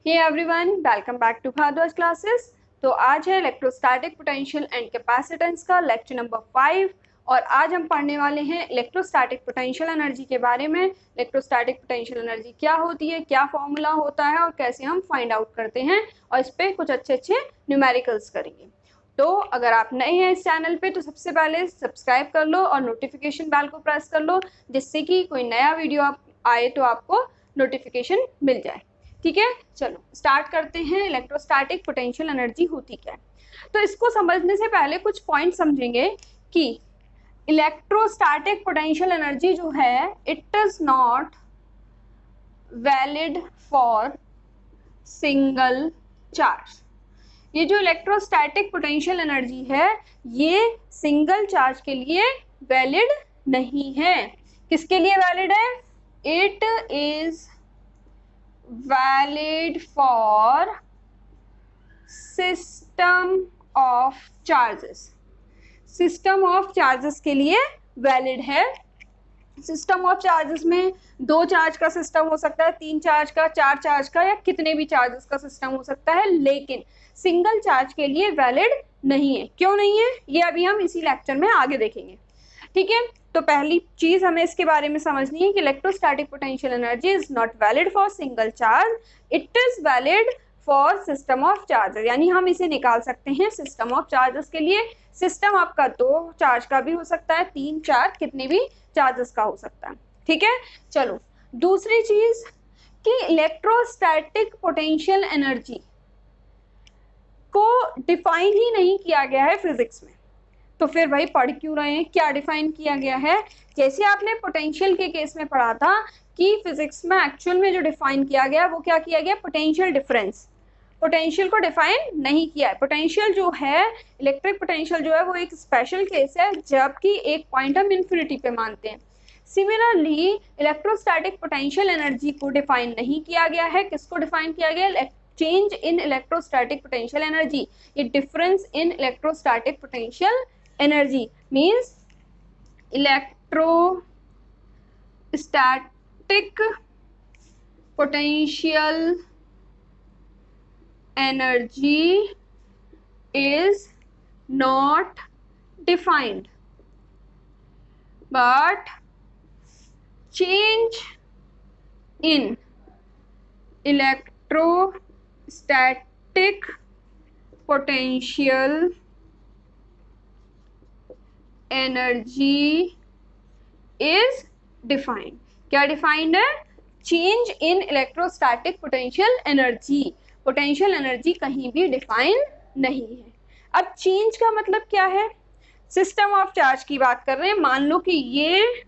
Hey everyone, welcome back to Bharadwaj classes. तो आज है इलेक्ट्रोस्टैटिक पोटेंशियल एंड कैपेसिटेंस का लेक्चर नंबर 5 और आज हम पढ़ने वाले हैं इलेक्ट्रोस्टैटिक पोटेंशियल एनर्जी के बारे में। इलेक्ट्रोस्टैटिक पोटेंशियल एनर्जी क्या होती है, क्या फॉर्मूला होता है और कैसे हम फाइंड आउट करते हैं, और इस पर कुछ अच्छे न्यूमेरिकल्स करेंगे। तो अगर आप नए हैं इस चैनल पे तो सबसे पहले सब्सक्राइब कर लो और नोटिफिकेशन बेल को प्रेस कर लो, जिससे कि कोई नया वीडियो आप आए तो आपको नोटिफिकेशन मिल जाए। ठीक है, चलो स्टार्ट करते हैं। इलेक्ट्रोस्टैटिक पोटेंशियल एनर्जी होती क्या है, तो इसको समझने से पहले कुछ पॉइंट समझेंगे कि इलेक्ट्रोस्टैटिक पोटेंशियल एनर्जी जो है it is not valid for single charge. ये जो इलेक्ट्रोस्टैटिक पोटेंशियल एनर्जी है ये सिंगल चार्ज के लिए वैलिड नहीं है। किसके लिए वैलिड है? It is valid for system of charges। System of charges के लिए वैलिड है। सिस्टम ऑफ चार्जेस में 2 चार्ज का सिस्टम हो सकता है, 3 चार्ज का, 4 चार्ज का, या कितने भी चार्जेस का सिस्टम हो सकता है, लेकिन सिंगल चार्ज के लिए वैलिड नहीं है। क्यों नहीं है ये अभी हम इसी लेक्चर में आगे देखेंगे। ठीक है, तो पहली चीज हमें इसके बारे में समझनी है कि electrostatic potential energy is not valid for single charge, it is valid for system of charges. यानी हम इसे निकाल सकते हैं सिस्टम ऑफ चार्जेस के लिए। सिस्टम आपका 2 चार्ज का भी हो सकता है, 3, 4, कितने भी चार्जेस का हो सकता है। ठीक है, चलो दूसरी चीज कि इलेक्ट्रोस्टैटिक पोटेंशियल एनर्जी को डिफाइन ही नहीं किया गया है फिजिक्स में, तो फिर भाई पढ़ क्यों रहे हैं? क्या डिफाइन किया गया है? जैसे आपने पोटेंशियल के केस में पढ़ा था कि फिजिक्स में एक्चुअल में जो डिफाइन किया गया वो क्या किया गया? Potential difference. पोटेंशियल को डिफाइन नहीं किया है। पोटेंशियल जो है, इलेक्ट्रिक पोटेंशियल जो है वो एक स्पेशल केस है जबकि एक पॉइंट हम इन्फिनिटी पे मानते हैं। सिमिलरली इलेक्ट्रोस्टैटिक पोटेंशियल एनर्जी को डिफाइन नहीं किया गया है। किसको डिफाइन किया गया? Change in electrostatic potential energy. ये difference in electrostatic potential energy means electrostatic potential energy is not defined, but change in electrostatic potential energy is defined. क्या डिफाइंड है? Change in electrostatic potential energy. Potential energy कहीं भी define नहीं है। अब change का मतलब क्या है? सिस्टम ऑफ चार्ज की बात कर रहे हैं। मान लो कि ये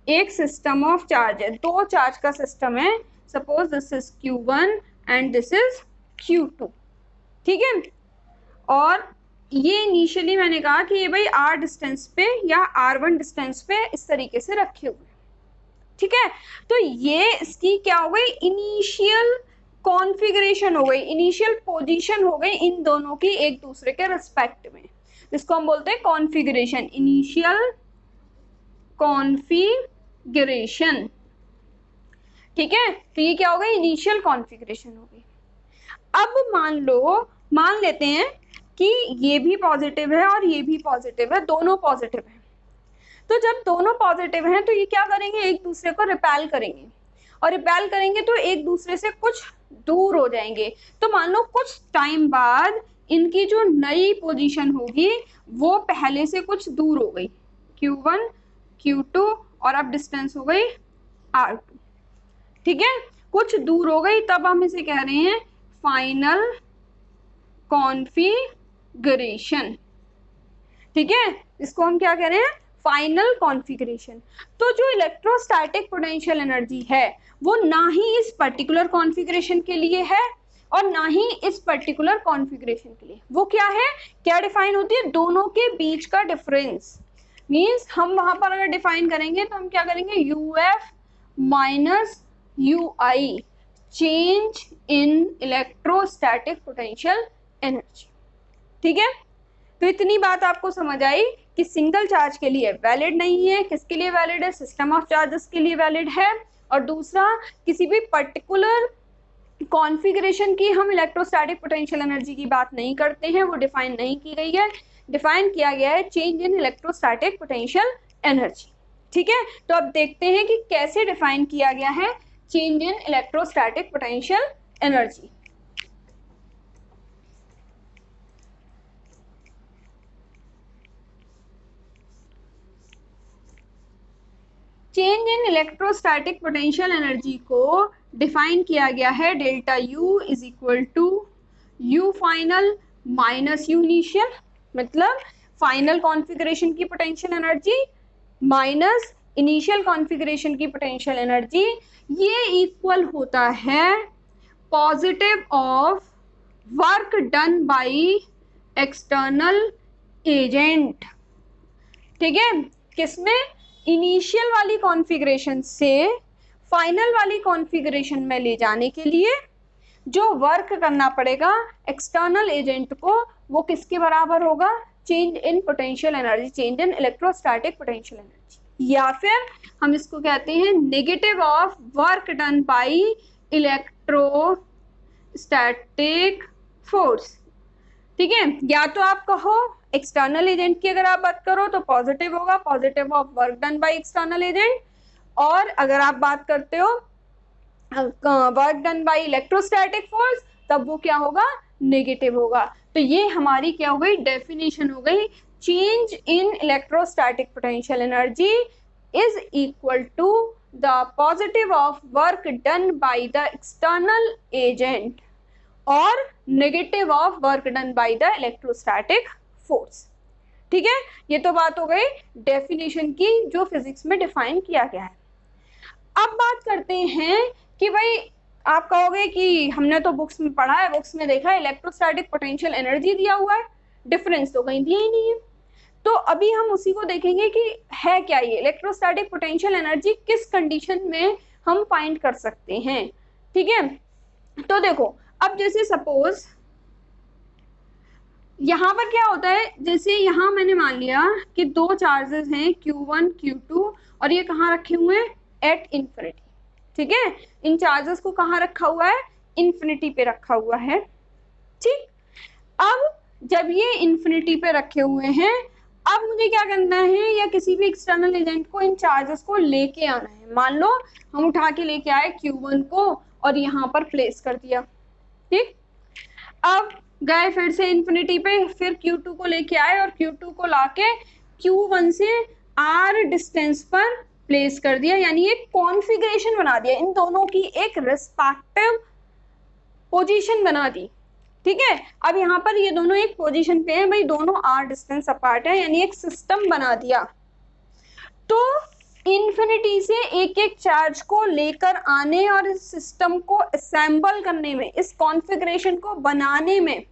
एक सिस्टम ऑफ चार्ज है, 2 चार्ज का सिस्टम है। Suppose this is Q1 and this is Q2। ठीक है, और ये इनिशियली मैंने कहा कि ये भाई R डिस्टेंस पे या R1 डिस्टेंस पे इस तरीके से रखे हुए। ठीक है, तो ये इसकी क्या हो गई? इनिशियल कॉन्फ़िगरेशन हो गई, इनिशियल पोजीशन हो गई इन दोनों की एक दूसरे के रिस्पेक्ट में, जिसको हम बोलते हैं कॉन्फ़िगरेशन, इनिशियल कॉन्फ़िगरेशन। ठीक है, तो ये क्या हो गई? इनिशियल कॉन्फ़िगरेशन हो गई। अब मान लेते हैं कि ये भी पॉजिटिव है और ये भी पॉजिटिव है, दोनों पॉजिटिव है। तो जब दोनों पॉजिटिव हैं तो ये क्या करेंगे? एक दूसरे को रिपेल करेंगे, और रिपेल करेंगे तो एक दूसरे से कुछ दूर हो जाएंगे। तो मान लो कुछ टाइम बाद इनकी जो नई पोजीशन होगी वो पहले से कुछ दूर हो गई, Q1 Q2, और अब डिस्टेंस हो गई R2। ठीक है, कुछ दूर हो गई, तब हम इसे कह रहे हैं फाइनल कॉन्फ़िगरेशन। ठीक है, इसको हम क्या कह रहे हैं? Final configuration. तो जो इलेक्ट्रोस्टैटिक पोटेंशियल एनर्जी है वो ना ही इस पर्टिकुलर कॉन्फ़िगरेशन के लिए है और ना ही इस पर्टिकुलर कॉन्फ़िगरेशन के लिए। वो क्या है? क्या डिफाइन होती है? दोनों के बीच का डिफरेंस। मीन्स हम वहां पर अगर डिफाइन करेंगे तो हम क्या करेंगे? UF minus UI, change in electrostatic potential energy. ठीक है, तो इतनी बात आपको समझ आई कि सिंगल चार्ज के लिए वैलिड नहीं है। किसके लिए वैलिड है? सिस्टम ऑफ चार्जेस के लिए वैलिड है। और दूसरा, किसी भी पर्टिकुलर कॉन्फ़िगरेशन की हम इलेक्ट्रोस्टैटिक पोटेंशियल एनर्जी की बात नहीं करते हैं, वो डिफाइन नहीं की गई है। डिफाइन किया गया है change in electrostatic potential energy. ठीक है, तो अब देखते हैं कि कैसे डिफाइन किया गया है change in electrostatic potential energy. Change in electrostatic potential energy को डिफाइन किया गया है delta U is equal to U final minus U initial, मतलब फाइनल कॉन्फ़िगरेशन की potential energy minus initial configuration की पोटेंशियल एनर्जी, ये इक्वल होता है positive of work done by external agent. ठीक है, किसमें? इनिशियल वाली कॉन्फ़िगरेशन से फाइनल वाली कॉन्फ़िगरेशन में ले जाने के लिए जो वर्क करना पड़ेगा एक्सटर्नल एजेंट को, वो किसके बराबर होगा? Change in potential energy, change in electrostatic potential energy, या फिर हम इसको कहते हैं negative of work done by electrostatic force. ठीक है, या तो आप कहो एक्सटर्नल एजेंट की अगर आप बात करो तो पॉजिटिव होगा, positive of work done by external agent, और अगर आप बात करते हो work done by electrostatic force तब वो क्या होगा? नेगेटिव होगा। तो ये हमारी क्या हो गई? डेफिनेशन हो गई, change in electrostatic potential energy is equal to the positive of work done by the external agent और negative of work done by the electrostatic force. ठीक है, ये तो बात हो गई डेफिनेशन की जो फिजिक्स में डिफाइन किया गया है। अब बात करते हैं कि भाई आप कहोगे कि हमने तो बुक्स में पढ़ा है, बुक्स में देखा है, इलेक्ट्रोस्टैटिक पोटेंशियल एनर्जी दिया हुआ है, डिफरेंस तो कहीं दिया ही नहीं है। तो अभी हम उसी को देखेंगे कि है क्या ये इलेक्ट्रोस्टैटिक पोटेंशियल एनर्जी, किस कंडीशन में हम फाइंड कर सकते हैं। ठीक है, तो देखो अब जैसे सपोज यहाँ पर क्या होता है, जैसे यहाँ मैंने मान लिया कि दो चार्जेस हैं Q1 Q2 और ये कहाँ रखे हुए हैं? At infinity. ठीक है, इन चार्जेस को कहाँ रखा हुआ है? इन्फिनिटी पे रखा हुआ है। ठीक, अब जब ये इन्फिनिटी पे रखे हुए हैं, अब मुझे क्या करना है, या किसी भी एक्सटर्नल एजेंट को इन चार्जेस को लेके आना है। मान लो हम उठा के लेके आए Q1 को और यहाँ पर प्लेस कर दिया। ठीक, अब गए फिर से इन्फिनिटी पे, फिर Q2 को लेके आए और Q2 को लाके Q1 से R डिस्टेंस पर प्लेस कर दिया, यानी एक कॉन्फ़िगरेशन बना दिया, इन दोनों की एक रिस्पेक्टिव पोजीशन बना दी। ठीक है, अब यहाँ पर ये दोनों एक पोजीशन पे हैं भाई, दोनों R डिस्टेंस अपार्ट है, यानी एक सिस्टम बना दिया। तो इन्फिनिटी से एक एक चार्ज को लेकर आने और इस सिस्टम को असेंबल करने में, इस कॉन्फ़िगरेशन को बनाने में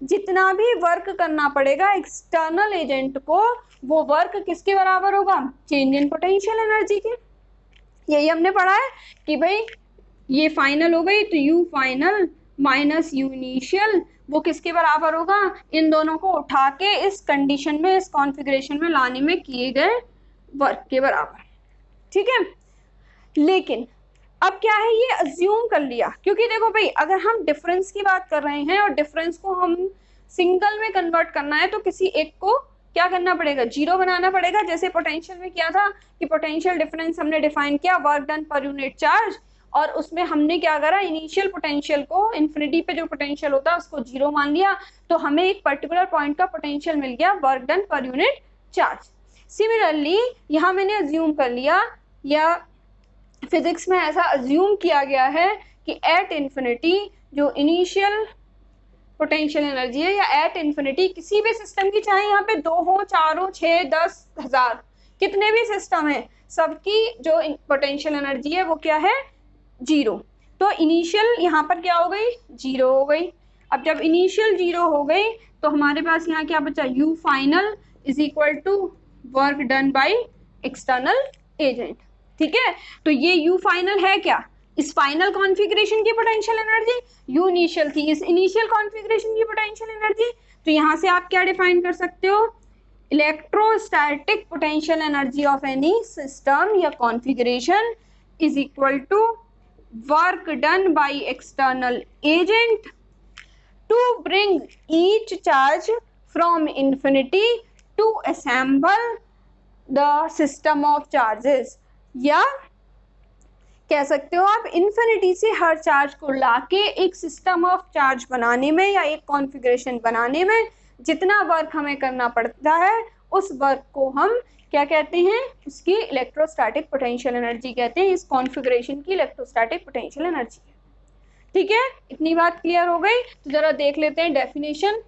जितना भी वर्क करना पड़ेगा एक्सटर्नल एजेंट को, वो वर्क किसके बराबर होगा? चेंज इन पोटेंशियल एनर्जी के। यही हमने पढ़ा है कि भाई ये फाइनल हो गई तो you final minus U initial, वो किसके बराबर होगा? इन दोनों को उठा के इस कंडीशन में, इस कॉन्फ़िगरेशन में लाने में किए गए वर्क के बराबर। ठीक है, लेकिन अब क्या है, ये अज्यूम कर लिया, क्योंकि देखो भाई अगर हम डिफरेंस की बात कर रहे हैं और डिफरेंस को हम सिंगल में कन्वर्ट करना है तो किसी एक को क्या करना पड़ेगा? जीरो बनाना पड़ेगा। जैसे पोटेंशियल में किया था कि पोटेंशियल डिफरेंस हमने डिफाइन किया work done per unit charge, और उसमें हमने क्या करा, इनिशियल पोटेंशियल को, इन्फिनिटी पे जो पोटेंशियल होता है उसको जीरो मान लिया, तो हमें एक पर्टिकुलर पॉइंट का पोटेंशियल मिल गया work done per unit charge. Similarly यहाँ मैंने अज्यूम कर लिया, या फिजिक्स में ऐसा अज्यूम किया गया है कि एट इन्फिनिटी जो इनिशियल पोटेंशियल एनर्जी है, या एट इन्फिनिटी किसी भी सिस्टम की, चाहे यहाँ पे 2 हो, 4 हो, 6, 10, 1000 कितने भी सिस्टम है, सबकी जो पोटेंशियल एनर्जी है वो क्या है? जीरो। तो इनिशियल यहाँ पर क्या हो गई? जीरो हो गई। अब जब इनिशियल जीरो हो गई तो हमारे पास यहाँ क्या बचा? U final is equal to work done by external agent. ठीक है, तो ये यू फाइनल है क्या? इस फाइनल कॉन्फ़िगरेशन की पोटेंशियल एनर्जी, यू इनिशियल थी इस इनिशियल कॉन्फ़िगरेशन की पोटेंशियल एनर्जी। तो यहाँ से आप क्या डिफाइन कर सकते हो? Electrostatic potential energy of any system या configuration is equal to work done by external agent to bring each charge from infinity to assemble the system of charges। या कह सकते हो आप इन्फिनिटी से हर चार्ज को लाके एक सिस्टम ऑफ चार्ज बनाने में या एक कॉन्फ़िगरेशन बनाने में जितना वर्क हमें करना पड़ता है उस वर्क को हम क्या कहते हैं, उसकी इलेक्ट्रोस्टैटिक पोटेंशियल एनर्जी कहते हैं। इस कॉन्फ़िगरेशन की इलेक्ट्रोस्टैटिक पोटेंशियल एनर्जी है। ठीक है, इतनी बात क्लियर हो गई। तो जरा देख लेते हैं डेफिनेशन।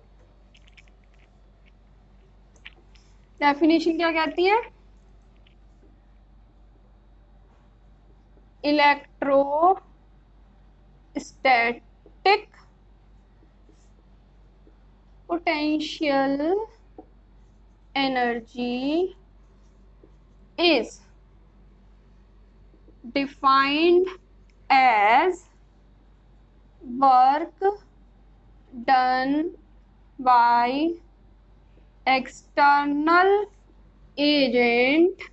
डेफिनेशन क्या कहती है? Electrostatic potential energy is defined as work done by external agent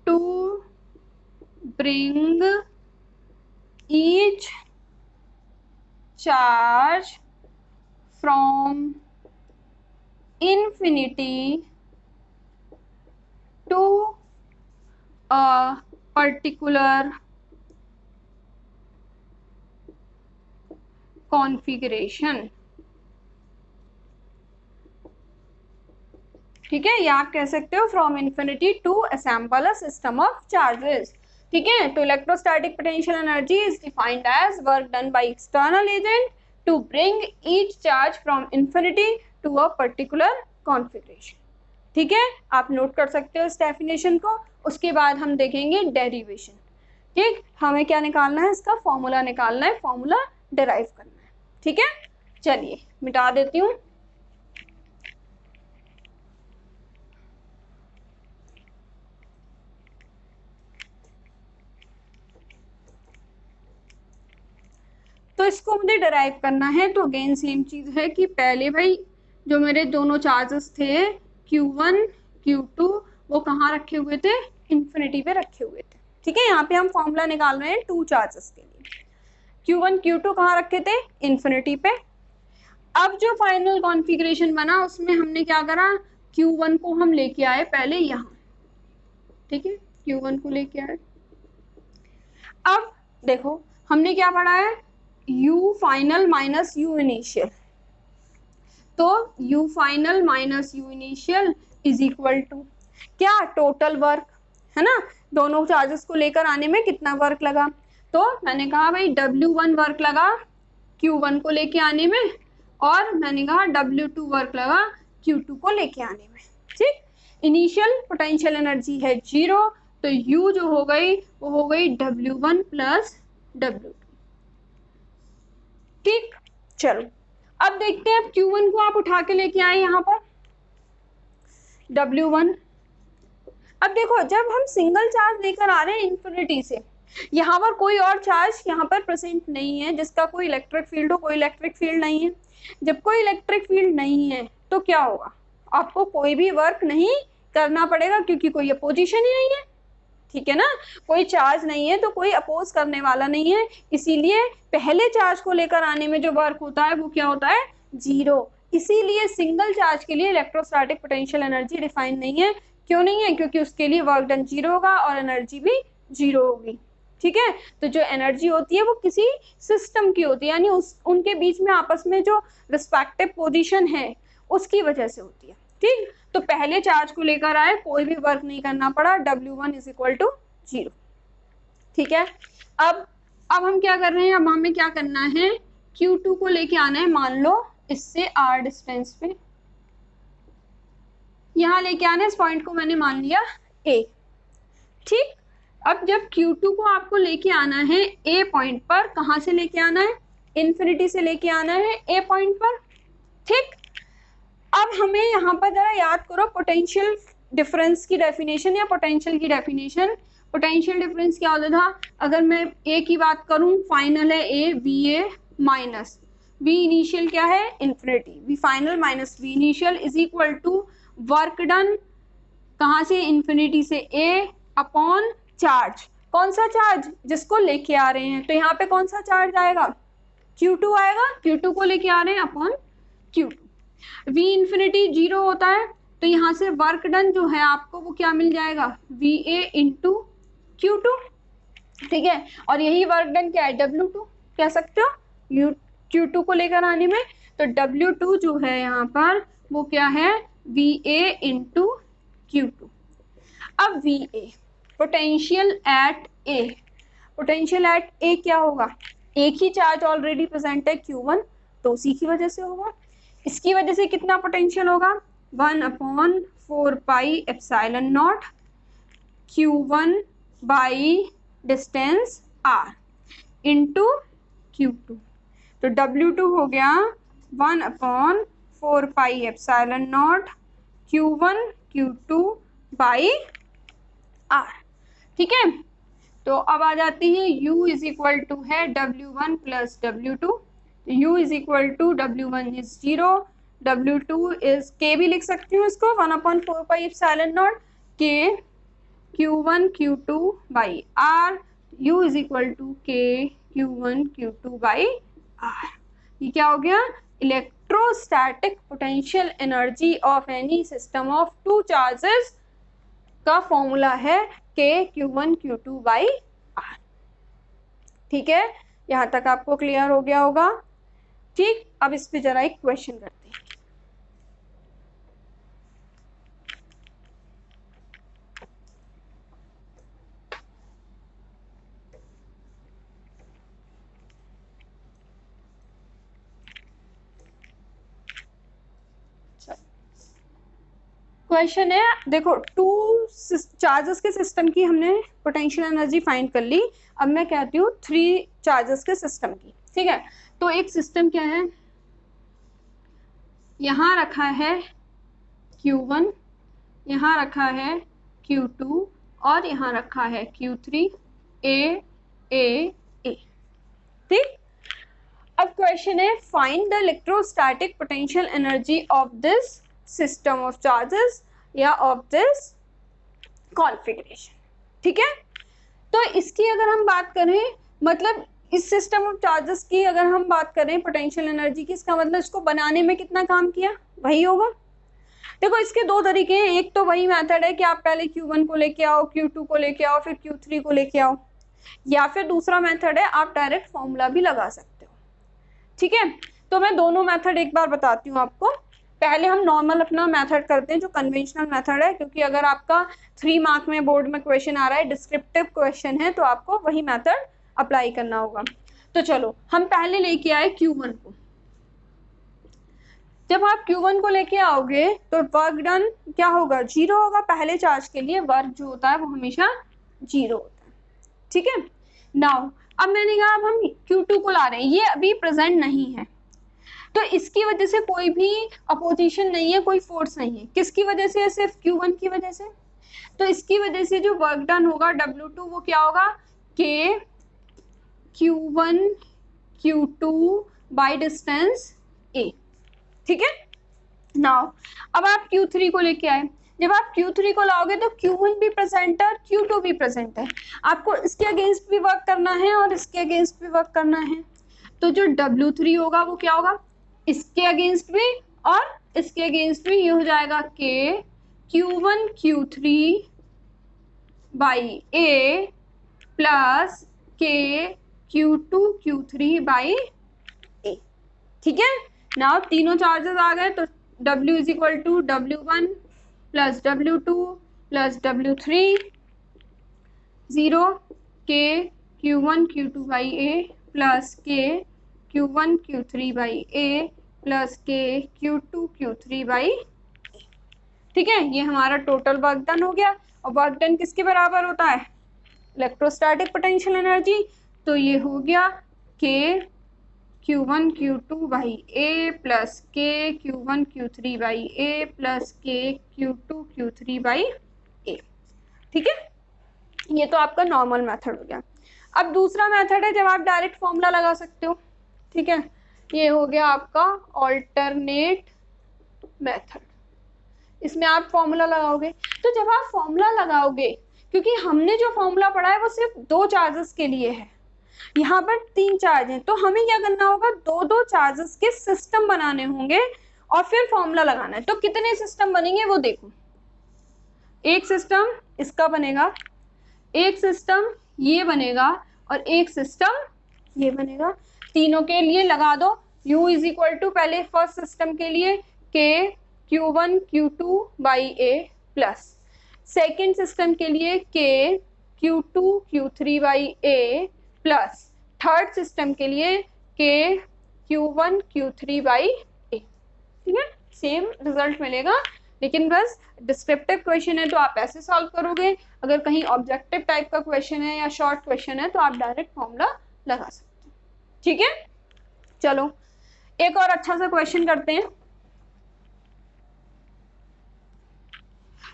to bring each charge from infinity to a particular configuration। ठीक है, या आप कह सकते हो from infinity to assemble a system of charges. ठीक है, तो electrostatic potential energy is defined as work done by external agent to bring each charge from infinity to a particular configuration. ठीक है, आप नोट कर सकते हो इस डेफिनेशन को। उसके बाद हम देखेंगे डेरिवेशन। ठीक, हमें क्या निकालना है, इसका फॉर्मूला निकालना है, फॉर्मूला डिराइव करना है। ठीक है, चलिए मिटा देती हूँ। तो इसको मुझे डिराइव करना है, तो अगेन सेम चीज है कि पहले भाई जो मेरे दोनों चार्जेस थे Q1 Q2 वो कहाँ रखे हुए थे, इन्फिनिटी पे रखे हुए थे। ठीक है, यहाँ पे हम फॉर्मूला निकाल रहे हैं टू चार्जेस के लिए। Q1 Q2 कहाँ रखे थे, इन्फिनिटी पे। अब जो फाइनल कॉन्फ़िगरेशन बना उसमें हमने क्या करा, Q1 को हम लेके आए पहले यहाँ। ठीक है, Q1 को लेके आए। अब देखो हमने क्या पढ़ा है, U final minus U initial. तो U final minus U initial is equal to क्या, टोटल वर्क, है ना। दोनों चार्जेस को लेकर आने में कितना वर्क लगा, तो मैंने कहा भाई W1 वर्क लगा Q1 को लेके आने में, और मैंने कहा W2 वर्क लगा Q2 को लेके आने में। ठीक, इनिशियल पोटेंशियल एनर्जी है 0, तो U जो हो गई वो हो गई W1 प्लस W2। ठीक, चलो अब देखते हैं, अब Q1 को आप उठा के लेके आए यहाँ पर W1। अब देखो जब हम सिंगल चार्ज लेकर आ रहे हैं इन्फिनिटी से, यहाँ पर कोई और चार्ज यहाँ पर प्रेजेंट नहीं है जिसका कोई इलेक्ट्रिक फील्ड हो, कोई इलेक्ट्रिक फील्ड नहीं है। जब कोई इलेक्ट्रिक फील्ड नहीं है तो क्या होगा, आपको कोई भी वर्क नहीं करना पड़ेगा क्योंकि कोई अपोजिशन ही नहीं है। ठीक है ना, कोई चार्ज नहीं है तो कोई अपोज करने वाला नहीं है, इसीलिए पहले चार्ज को लेकर आने में जो वर्क होता है वो क्या होता है, 0। इसीलिए सिंगल चार्ज के लिए इलेक्ट्रोस्टैटिक पोटेंशियल एनर्जी डिफाइन नहीं है। क्यों नहीं है, क्योंकि उसके लिए वर्क डन 0 होगा और एनर्जी भी 0 होगी। ठीक है, तो जो एनर्जी होती है वो किसी सिस्टम की होती है, यानी उनके बीच में आपस में जो रिस्पेक्टिव पोजीशन है उसकी वजह से होती है। ठीक, तो पहले चार्ज को लेकर आए, कोई भी वर्क नहीं करना पड़ा, W1 इज इक्वल टू 0। ठीक है, अब हम क्या कर रहे हैं, अब हमें क्या करना है, Q2 को लेके आना है, मान लो इससे R डिस्टेंस पे, यहाँ लेके आना है, इस पॉइंट को मैंने मान लिया A। ठीक, अब जब Q2 को आपको लेके आना है A पॉइंट पर, कहाँ से लेके आना है, इन्फिनिटी से लेके आना है A पॉइंट पर। ठीक, अब हमें यहाँ पर जरा याद करो पोटेंशियल डिफरेंस की डेफिनेशन या पोटेंशियल की डेफिनेशन। पोटेंशियल डिफरेंस क्या होता था, अगर मैं A की बात करूँ, फाइनल है A, VA minus V initial क्या है, infinity, V final minus V initial is equal to work done कहाँ से, इन्फिनिटी से A अपॉन चार्ज। कौन सा चार्ज जिसको लेके आ रहे हैं, तो यहाँ पे कौन सा चार्ज आएगा, Q2 आएगा, Q2 को लेके आ रहे हैं अपॉन Q2। V इन्फिनिटी 0 होता है, तो यहाँ से वर्क डन जो है आपको वो क्या मिल जाएगा, VA इंटू Q2, ठीक है। और यही वर्क डन क्या है, W2 कह सकते हो Q2 को लेकर आने में, तो W2 जो है यहाँ पर वो क्या है, VA इंटू Q2। अब VA potential at A, potential at A क्या होगा, एक ही चार्ज ऑलरेडी प्रेजेंट है Q1, तो उसी की वजह से होगा। इसकी वजह से कितना पोटेंशियल होगा, 1/4 pi epsilon not Q1 by distance R into Q2, तो W2 हो गया 1/4 pi epsilon not Q1 Q2 by R, ठीक है। तो अब आ जाती है U इज इक्वल टू है W1 plus W2, U is equal to W1 is 0, W2 is K भी लिख सकती हूँ इसको, 1/4 pi epsilon naught K Q1 Q2 by R, U is equal to K Q1 Q2 by R। ये क्या हो गया, electrostatic potential energy of any system of two charges का फॉर्मूला है K Q1 Q2 by R, ठीक है। यहाँ तक आपको क्लियर हो गया होगा, ठीक। अब इस पे जरा एक क्वेश्चन करते हैं। क्वेश्चन है, देखो टू चार्जेस के सिस्टम की हमने पोटेंशियल एनर्जी फाइंड कर ली, अब मैं कहती हूँ 3 चार्जेस के सिस्टम की, ठीक है। तो एक सिस्टम क्या है, यहाँ रखा है Q1, यहाँ रखा है Q2 और यहाँ रखा है Q3, A, ठीक। अब क्वेश्चन है find the electrostatic potential energy of this system of charges या ऑफ दिस कॉन्फ़िगरेशन, ठीक है। तो इसकी अगर हम बात करें, मतलब इस सिस्टम ऑफ चार्जेस की अगर हम बात करें पोटेंशियल एनर्जी की, इसका मतलब इसको बनाने में कितना काम किया, वही होगा। देखो इसके दो तरीके हैं, एक तो वही मेथड है कि आप पहले Q1 को लेके आओ, Q2 को लेके आओ, फिर Q3 को लेके आओ, या फिर दूसरा मेथड है आप डायरेक्ट फॉर्मूला भी लगा सकते हो, ठीक है। तो मैं दोनों मेथड एक बार बताती हूँ आपको। पहले हम नॉर्मल अपना मेथड करते हैं जो कन्वेंशनल मेथड है, क्योंकि अगर आपका 3 मार्क में बोर्ड में क्वेश्चन आ रहा है, डिस्क्रिप्टिव क्वेश्चन है, तो आपको वही मेथड अप्लाई करना होगा। तो चलो हम पहले लेके आए Q1 को। जब आप Q1 को लेके आओगे तो वर्क डन क्या होगा, 0 होगा। पहले चार्ज के लिए वर्क जो होता है वो हमेशा 0 होता है, ठीक है। नाउ अब मैंने कहा अब हम Q2 को ला रहे हैं, ये अभी प्रेजेंट नहीं है, तो इसकी वजह से कोई भी अपोजिशन नहीं है, कोई फोर्स नहीं है। किसकी वजह से, सिर्फ Q1 की वजह से। तो इसकी वजह से जो वर्क डन होगा W2 वो क्या होगा, K Q1 Q2 by distance A, ठीक है। नाउ अब आप Q3 को लेके आए, जब आप Q3 को लाओगे तो Q1 भी प्रेजेंट है और Q2 भी प्रेजेंट है, आपको इसके अगेंस्ट भी वर्क करना है और इसके अगेंस्ट भी वर्क करना है। तो जो W3 होगा वो क्या होगा, इसके अगेंस्ट भी और इसके अगेंस्ट भी, ये हो जाएगा K Q1 Q3 by A plus K Q2 Q3 by A, ठीक है। नाउ तीनों चार्जेस आ गए, तो W is equal to W1 plus W2 plus W3, 0 K Q1 Q2 by A plus K Q1 Q3 by A plus K Q2 Q3 by A, ठीक है। ये हमारा total work done हो गया। और वर्क डन किसके बराबर होता है, इलेक्ट्रोस्टैटिक पोटेंशियल एनर्जी। तो ये हो गया K Q1 Q2 by A plus K Q1 Q3 by A plus K Q2 Q3 by A, ठीक है। ये तो आपका नॉर्मल मेथड हो गया। अब दूसरा मेथड है जब आप डायरेक्ट फॉर्मूला लगा सकते हो, ठीक है। ये हो गया आपका ऑल्टरनेट मेथड, इसमें आप फॉर्मूला लगाओगे। तो जब आप फॉर्मूला लगाओगे, क्योंकि हमने जो फॉर्मूला पढ़ा है वो सिर्फ 2 चार्जेस के लिए है, यहाँ पर 3 चार्ज हैं, तो हमें क्या करना होगा, 2-2 चार्जेस के सिस्टम बनाने होंगे और फिर फॉर्मूला लगाना है। तो कितने सिस्टम बनेंगे वो देखो, एक सिस्टम इसका बनेगा, एक सिस्टम ये बनेगा और एक सिस्टम ये बनेगा। तीनों के लिए लगा दो U इज इक्वल टू, पहले फर्स्ट सिस्टम के लिए K Q1 Q2 by A plus second system के लिए K Q2 Q3 by A plus third system के लिए K Q1 Q3 by A। ठीक है, सेम रिजल्ट मिलेगा, लेकिन बस डिस्क्रिप्टिव क्वेश्चन है तो आप ऐसे सॉल्व करोगे, अगर कहीं ऑब्जेक्टिव टाइप का क्वेश्चन है या शॉर्ट क्वेश्चन है तो आप डायरेक्ट फॉर्मूला लगा सकते हैं। ठीक है, चलो एक और अच्छा सा क्वेश्चन करते हैं।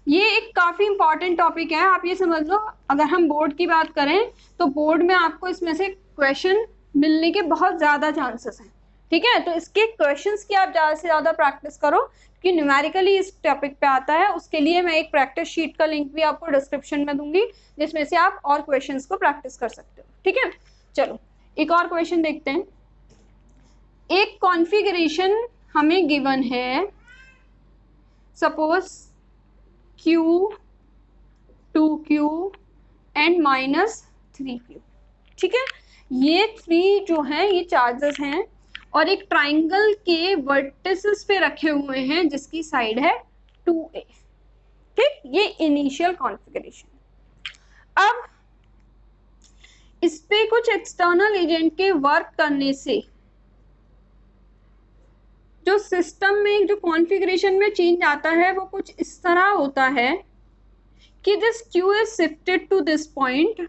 ये एक काफी इंपॉर्टेंट टॉपिक है, आप ये समझ लो, अगर हम बोर्ड की बात करें तो बोर्ड में आपको इसमें से क्वेश्चन मिलने के बहुत ज्यादा चांसेस हैं। ठीक है, तो इसके क्वेश्चंस की आप ज्यादा से ज्यादा प्रैक्टिस करो, कि न्यूमेरिकली इस टॉपिक पे आता है। उसके लिए मैं एक प्रैक्टिस शीट का लिंक भी आपको डिस्क्रिप्शन में दूंगी, जिसमें से आप और क्वेश्चंस को प्रैक्टिस कर सकते हो। ठीक है, चलो एक और क्वेश्चन देखते हैं। एक कॉन्फ़िगरेशन हमें गिवन है, suppose Q 2Q and -3Q। ठीक है, ये 3 जो हैं ये चार्जेस हैं और एक ट्राइंगल के वर्टिसेस पे रखे हुए हैं जिसकी साइड है 2A। ठीक, ये इनिशियल कॉन्फ़िगरेशन। अब इस पे कुछ एक्सटर्नल एजेंट के वर्क करने से जो सिस्टम में जो कॉन्फ़िगरेशन में चेंज आता है वो कुछ इस तरह होता है कि this Q is shifted to this point,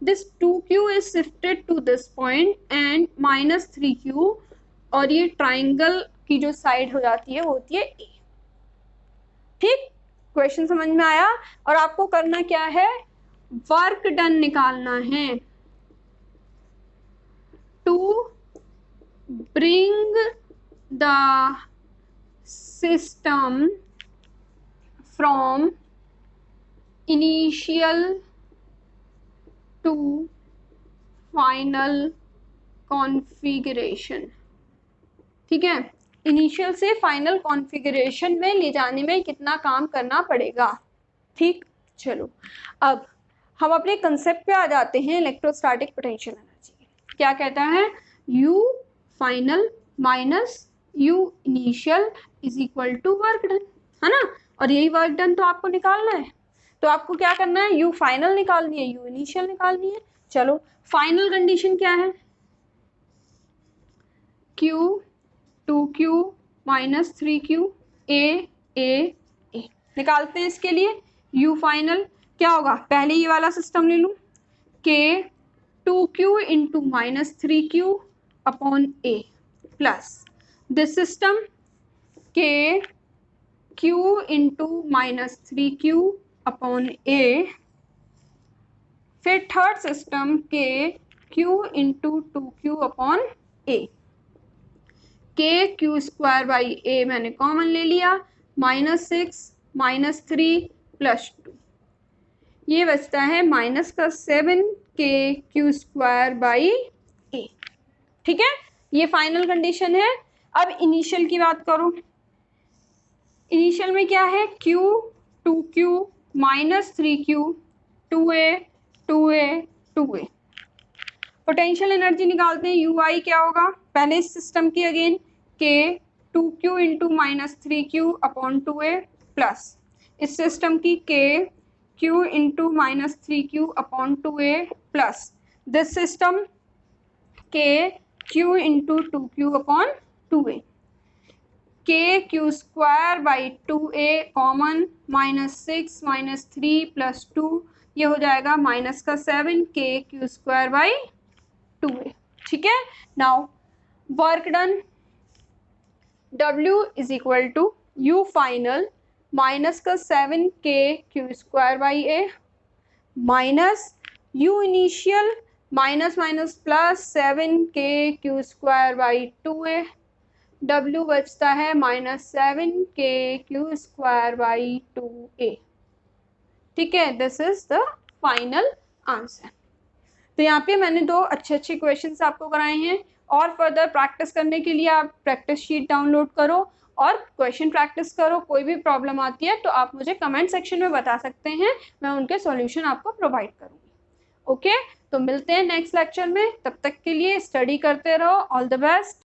this 2Q is shifted to this point and -3Q, और ये ट्राइंगल की जो साइड हो जाती है वो होती है A। ठीक, क्वेश्चन समझ में आया? और आपको करना क्या है, वर्क डन निकालना है to bring the system from initial to final configuration. ठीक है, इनिशियल से फाइनल कॉन्फ़िगरेशन में ले जाने में कितना काम करना पड़ेगा। ठीक, चलो अब हम अपने कंसेप्ट पे आ जाते हैं, इलेक्ट्रोस्टैटिक पोटेंशियल एनर्जी। क्या कहता है, U final minus U initial is equal to work done, है ना। और यही वर्क डन तो आपको निकालना है, तो आपको क्या करना है, U फाइनल निकालनी है, U इनिशियल निकालनी है। चलो फाइनल कंडीशन क्या है, Q 2Q -3Q A निकालते हैं। इसके लिए U फाइनल क्या होगा, पहले ये वाला सिस्टम ले लूं, K 2Q into -3Q upon A plus this system K Q into -3Q upon A, फिर third system K Q into 2Q upon A। K Q square by A मैंने common ले लिया, -6 -3 +2, ये बचता है -7 K Q square by A। ठीक है, ये फाइनल कंडीशन है। अब इनिशियल की बात करो, इनिशियल में क्या है, Q 2Q -3Q 2A 2A 2A। Potential energy निकालते हैं, UI क्या होगा, पहले इस सिस्टम की again K 2Q into -3Q upon 2A plus इस सिस्टम की K Q into -3Q upon 2A plus this system K Q into 2Q upon 2A। K Q square by 2A common, -6 -3 +2, ये हो जाएगा -7 K Q square by 2A। ठीक है, now work done W is equal to U final -7 K Q square by A minus U initial -7 K Q square by 2A, W बचता है -7 K Q square by 2A। ठीक है, this is the final answer. तो यहाँ पे मैंने 2 अच्छे questions आपको कराए हैं, और फर्दर प्रैक्टिस करने के लिए आप प्रैक्टिस शीट डाउनलोड करो और क्वेश्चन प्रैक्टिस करो। कोई भी प्रॉब्लम आती है तो आप मुझे कमेंट सेक्शन में बता सकते हैं, मैं उनके सॉल्यूशन आपको प्रोवाइड करूँगी। ओके, तो मिलते हैं नेक्स्ट लेक्चर में, तब तक के लिए स्टडी करते रहो। All the best.